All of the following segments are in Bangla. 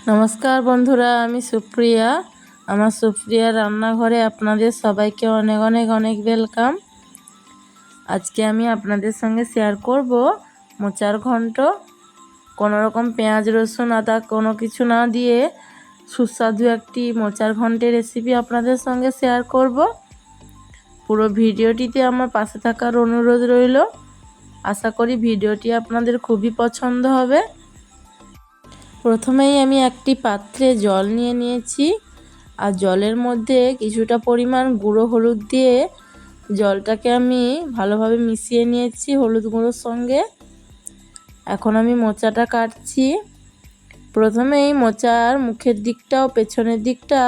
নমস্কার বন্ধুরা, আমি সুপ্রিয়া। আমার সুপ্রিয়া রান্নাঘরে আপনাদের সবাইকে অনেক অনেক অনেক ওয়েলকাম। আজকে আমি আপনাদের সঙ্গে শেয়ার করব মোচার ঘন্ট। কোনো রকম পেঁয়াজ রসুন আদা কোনো কিছু না দিয়ে সুস্বাদু একটি মোচার ঘন্টের রেসিপি আপনাদের সঙ্গে শেয়ার করব। পুরো ভিডিওটিতে আমার পাশে থাকার অনুরোধ রইল। আশা করি ভিডিওটি আপনাদের খুবই পছন্দ হবে। প্রথমেই আমি একটি পাত্রে জল নিয়ে নিয়েছি, আর জলের মধ্যে কিছুটা পরিমাণ গুঁড়ো হলুদ দিয়ে জলটাকে আমি ভালোভাবে মিশিয়ে নিয়েছি হলুদ গুঁড়োর সঙ্গে। এখন আমি মোচাটা কাটছি। প্রথমেই মোচার মুখের দিকটা ও পেছনের দিকটা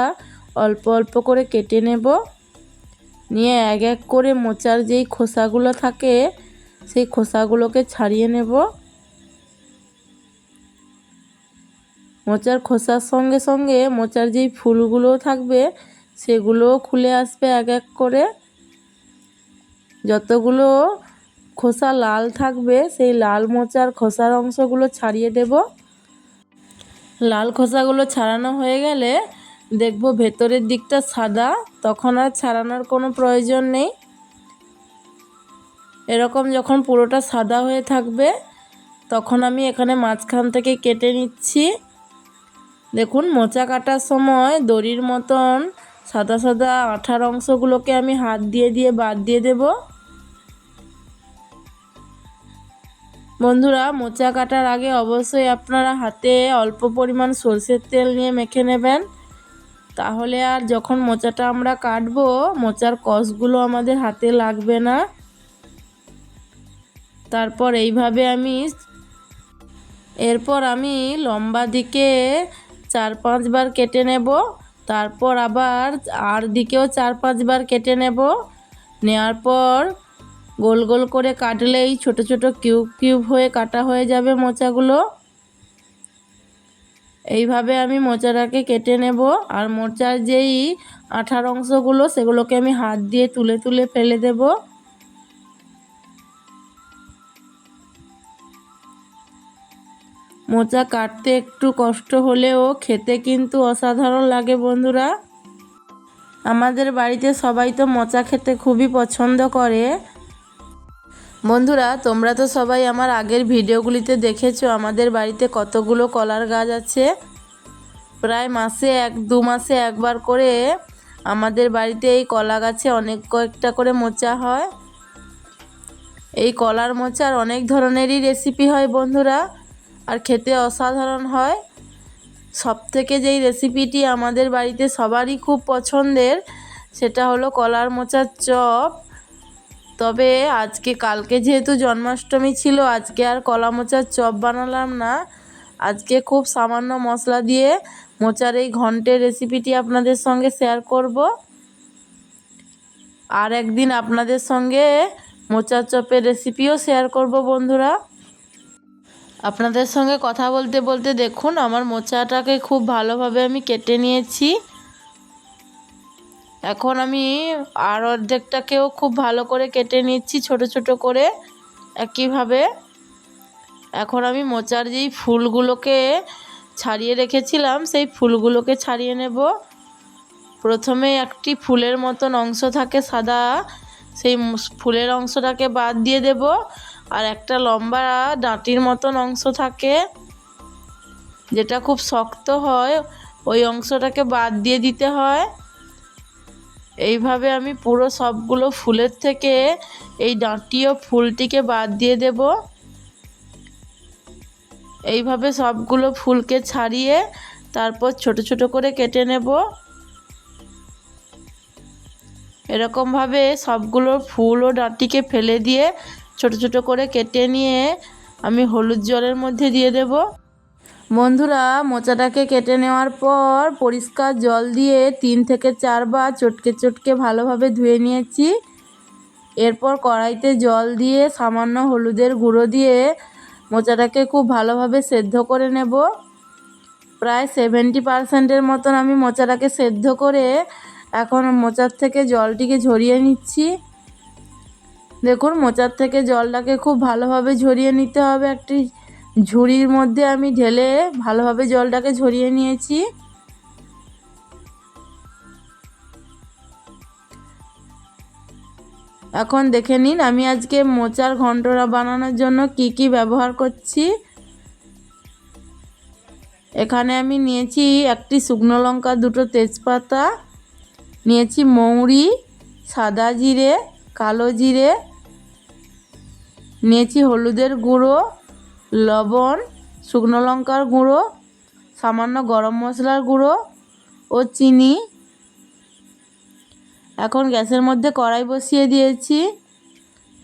অল্প অল্প করে কেটে নেব। নিয়ে এক এক করে মোচার যেই খোসাগুলো থাকে সেই খোসাগুলোকে ছাড়িয়ে নেব। মোচার খোসার সঙ্গে সঙ্গে মোচার যেই ফুলগুলো থাকবে সেগুলোও খুলে আসবে এক এক করে। যতগুলো খোসা লাল থাকবে সেই লাল মোচার খোসার অংশগুলো ছাড়িয়ে দেব। লাল খোসাগুলো ছাড়ানো হয়ে গেলে দেখব ভেতরের দিকটা সাদা, তখন আর ছাড়ানোর কোনো প্রয়োজন নেই। এরকম যখন পুরোটা সাদা হয়ে থাকবে তখন আমি এখানে মাঝখান থেকে কেটে নিচ্ছি। দেখুন, মোচা কাটার সময় দড়ির মতন সাদা সাদা আঠার অংশগুলোকে আমি হাত দিয়ে দিয়ে বাদ দিয়ে দেব। বন্ধুরা, মোচা কাটার আগে অবশ্যই আপনারা হাতে অল্প পরিমাণ সরষের তেল নিয়ে মেখে নেবেন, তাহলে আর যখন মোচাটা আমরা কাটবো মোচার কষগুলো আমাদের হাতে লাগবে না। তারপর এইভাবে এরপর আমি লম্বা দিকে 4-5 বার কেটে নেব। তারপর আবার আর দিকেও 4-5 বার কেটে নেব। নেওয়ার পর গোল গোল করে কাটলেই ছোট ছোট কিউব কিউব হয়ে কাটা হয়ে যাবে মোচাগুলো। এইভাবে আমি মোচাটাকে কেটে নেব। আর মোচার যেই আঠার অংশগুলো সেগুলোকে আমি হাত দিয়ে তুলে তুলে ফেলে দেব। মোচা কাটতে একটু কষ্ট হলেও খেতে কিন্তু অসাধারণ লাগে বন্ধুরা। আমাদের বাড়িতে সবাই তো মোচা খেতে খুবই পছন্দ করে। বন্ধুরা, তোমরা তো সবাই আমার আগের ভিডিওগুলিতে দেখেছো আমাদের বাড়িতে কতগুলো কলার গাছ আছে। প্রায় মাসে 1-2 মাসে একবার করে আমাদের বাড়িতে এই কলা গাছে অনেক কয়েকটা করে মোচা হয়। এই কলার মোচার অনেক ধরনেরই রেসিপি হয় বন্ধুরা, আর খেতে অসাধারণ হয়। সবথেকে যেই রেসিপিটি আমাদের বাড়িতে সবারই খুব পছন্দের সেটা হলো কলার মোচার চপ। তবে কালকে যেহেতু জন্মাষ্টমী ছিল, আজকে আর কলা মোচার চপ বানালাম না। আজকে খুব সামান্য মশলা দিয়ে মোচার এই ঘন্টের রেসিপিটি আপনাদের সঙ্গে শেয়ার করব। আর একদিন আপনাদের সঙ্গে মোচার চপের রেসিপিও শেয়ার করব বন্ধুরা। আপনাদের সঙ্গে কথা বলতে বলতে দেখুন আমার মোচাটাকে খুব ভালোভাবে আমি কেটে নিয়েছি। এখন আমি আর অর্ধেকটাকেও খুব ভালো করে কেটে নিচ্ছি ছোট ছোট করে একইভাবে। এখন আমি মোচার যেই ফুলগুলোকে ছাড়িয়ে রেখেছিলাম সেই ফুলগুলোকে ছাড়িয়ে নেব। প্রথমে একটি ফুলের মতন অংশ থাকে সাদা, সেই ফুলের অংশটাকে বাদ দিয়ে দেব। আর একটা লম্বা ডাঁটির মতন অংশ থাকে যেটা খুব শক্ত হয়, ওই অংশটাকে বাদ দিয়ে দিতে হয়। এইভাবে আমি পুরো সবগুলো ফুলের থেকে এই ডাঁটি ও ফুলটিকে বাদ দিয়ে দেব। এইভাবে সবগুলো ফুলকে ছাড়িয়ে তারপর ছোট ছোট করে কেটে নেব। এরকমভাবে সবগুলো ফুল ও ডাঁটিকে ফেলে দিয়ে ছোট ছোট করে কেটে নিয়ে আমি হলুদ জলের মধ্যে দিয়ে দেব। বন্ধুরা, মোচাটাকে কেটে নেওয়ার পর পরিষ্কার জল দিয়ে 3 থেকে 4 বার চটকে চটকে ভালোভাবে ধুয়ে নিয়েছি। এরপর কড়াইতে জল দিয়ে সামান্য হলুদের গুঁড়ো দিয়ে মোচাটাকে খুব ভালোভাবে সেদ্ধ করে নেব। প্রায় 70% মতন আমি মোচাটাকে সেদ্ধ করে এখন মোচার থেকে জলটিকে ঝরিয়ে নিচ্ছি। দেখুন, মোচার থেকে জলটাকে খুব ভালোভাবে ঝরিয়ে নিতে হবে একটি ঝুড়ির মধ্যে আমি ঢেলে ভালোভাবে জলটাকে ঝরিয়ে নিয়েছি। এখন দেখে নিন আমি আজকে মোচার ঘন্ট বানানোর জন্য কি কি ব্যবহার করছি। এখানে আমি নিয়েছি একটি শুকনো লঙ্কা, দুটো তেজপাতা, নিয়েছি মৌরি, সাদা জিরে, কালো জিরে, নিয়েছি হলুদের গুঁড়ো, লবণ, শুকনো লঙ্কার গুঁড়ো, সামান্য গরম মশলার গুঁড়ো ও চিনি। এখন গ্যাসের মধ্যে কড়াই বসিয়ে দিয়েছি,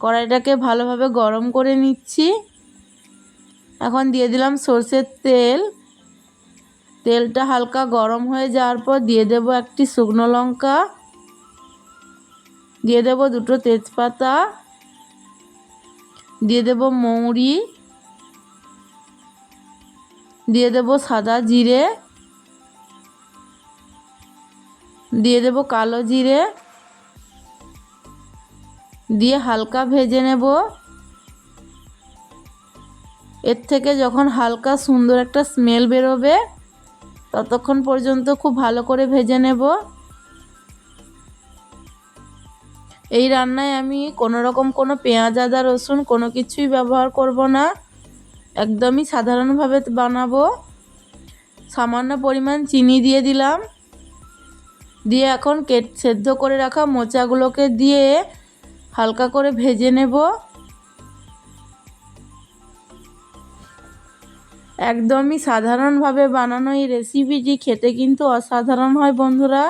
কড়াইটাকে ভালোভাবে গরম করে নিচ্ছি। এখন দিয়ে দিলাম সরষের তেল। তেলটা হালকা গরম হয়ে যাওয়ার পর দিয়ে দেব একটি শুকনো লঙ্কা, দিয়ে দেব দুটো তেজপাতা, দিয়ে দেব মৌরি, দিয়ে দেব সাদা জিরে, দিয়ে দেব কালো জিরে, দিয়ে হালকা ভেজে নেব। এর থেকে যখন হালকা সুন্দর একটা স্মেল বেরোবে ততক্ষণ পর্যন্ত খুব ভালো করে ভেজে নেব। এই রান্নায় আমি কোনো রকম কোনো পেঁয়াজ আদা রসুন কোনো কিছুই ব্যবহার করব না, একদমই সাধারণভাবে বানাবো। সামান্য পরিমাণ চিনি দিয়ে দিলাম, দিয়ে এখন সেদ্ধ করে রাখা মোচাগুলোকে দিয়ে হালকা করে ভেজে নেব। একদমই সাধারণভাবে বানানো এই রেসিপিটি খেতে কিন্তু অসাধারণ হয় বন্ধুরা।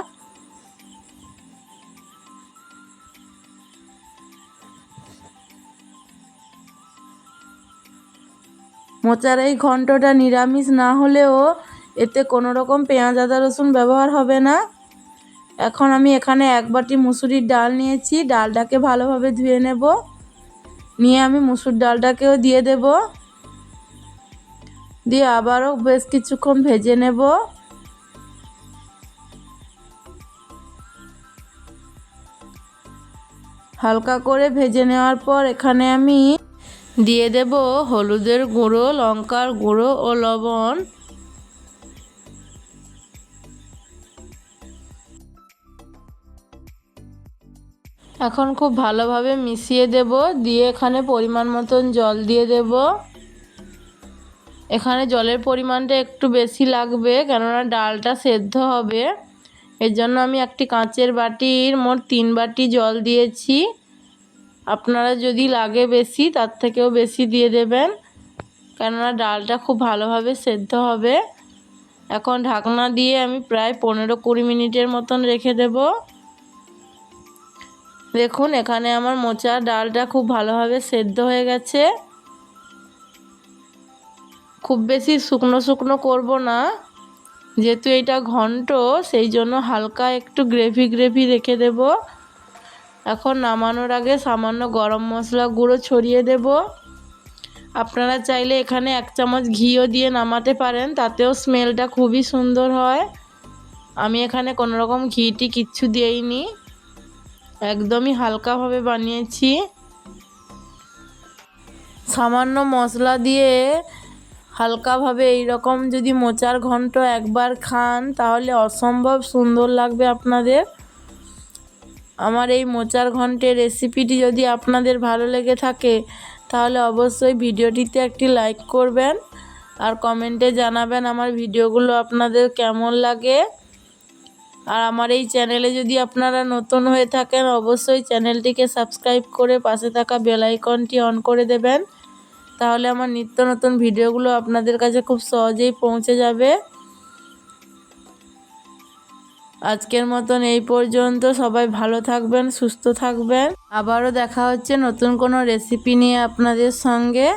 মোচার এই ঘন্টটা নিরামিষ না হলেও এতে কোনো রকম পেঁয়াজ আদা রসুন ব্যবহার হবে না। এখন আমি এখানে 1 বাটি মুসুরির ডাল নিয়েছি, ডালটাকে ভালোভাবে ধুয়ে নেব। নিয়ে আমি মুসুর ডালটাকেও দিয়ে দেব, দিয়ে আবারও বেশ কিছুক্ষণ ভেজে নেব। হালকা করে ভেজে নেওয়ার পর এখানে আমি দিয়ে দেব হলুদের গুঁড়ো, লঙ্কার গুঁড়ো ও লবণ। এখন খুব ভালোভাবে মিশিয়ে দেব, দিয়ে এখানে পরিমাণ মতন জল দিয়ে দেব। এখানে জলের পরিমাণটা একটু বেশি লাগবে, কেননা ডালটা সেদ্ধ হবে। এর জন্য আমি একটি কাঁচের বাটির মোট 3 বাটি জল দিয়েছি। আপনারা যদি লাগে বেশি তার থেকেও বেশি দিয়ে দেবেন, কেননা ডালটা খুব ভালোভাবে সেদ্ধ হবে। এখন ঢাকনা দিয়ে আমি প্রায় 15-20 মিনিটের মতন রেখে দেব। দেখুন এখানে আমার মোচার ডালটা খুব ভালোভাবে সেদ্ধ হয়ে গেছে। খুব বেশি শুকনো শুকনো করব না, যেহেতু এটা ঘন্ট, সেই জন্য হালকা একটু গ্রেভি গ্রেভি রেখে দেব। এখন নামানোর আগে সামান্য গরম মশলা গুঁড়ো ছড়িয়ে দেব। আপনারা চাইলে এখানে 1 চামচ ঘিও দিয়ে নামাতে পারেন, তাতেও স্মেলটা খুবই সুন্দর হয়। আমি এখানে কোনো রকম ঘিটি কিচ্ছু দিইনি, একদমই হালকাভাবে বানিয়েছি। সামান্য মশলা দিয়ে হালকাভাবে এই রকম যদি মোচার ঘন্ট একবার খান তাহলে অসম্ভব সুন্দর লাগবে আপনাদের। আমার এই মোচার ঘন্টের রেসিপিটি যদি আপনাদের ভালো লেগে থাকে তাহলে অবশ্যই ভিডিওটিতে একটি লাইক করবেন আর কমেন্টে জানাবেন আমার ভিডিওগুলো আপনাদের কেমন লাগে। আর আমার এই চ্যানেলে যদি আপনারা নতুন হয়ে থাকেন অবশ্যই চ্যানেলটিকে সাবস্ক্রাইব করে পাশে থাকা বেল আইকনটি অন করে দেবেন, তাহলে আমার নিত্য নতুন ভিডিওগুলো আপনাদের কাছে খুব সহজেই পৌঁছে যাবে। আজকের মতন এই পর্যন্ত, সবাই ভালো থাকবেন, সুস্থ থাকবেন। আবারও দেখা হচ্ছে নতুন কোনো রেসিপি নিয়ে আপনাদের সঙ্গে।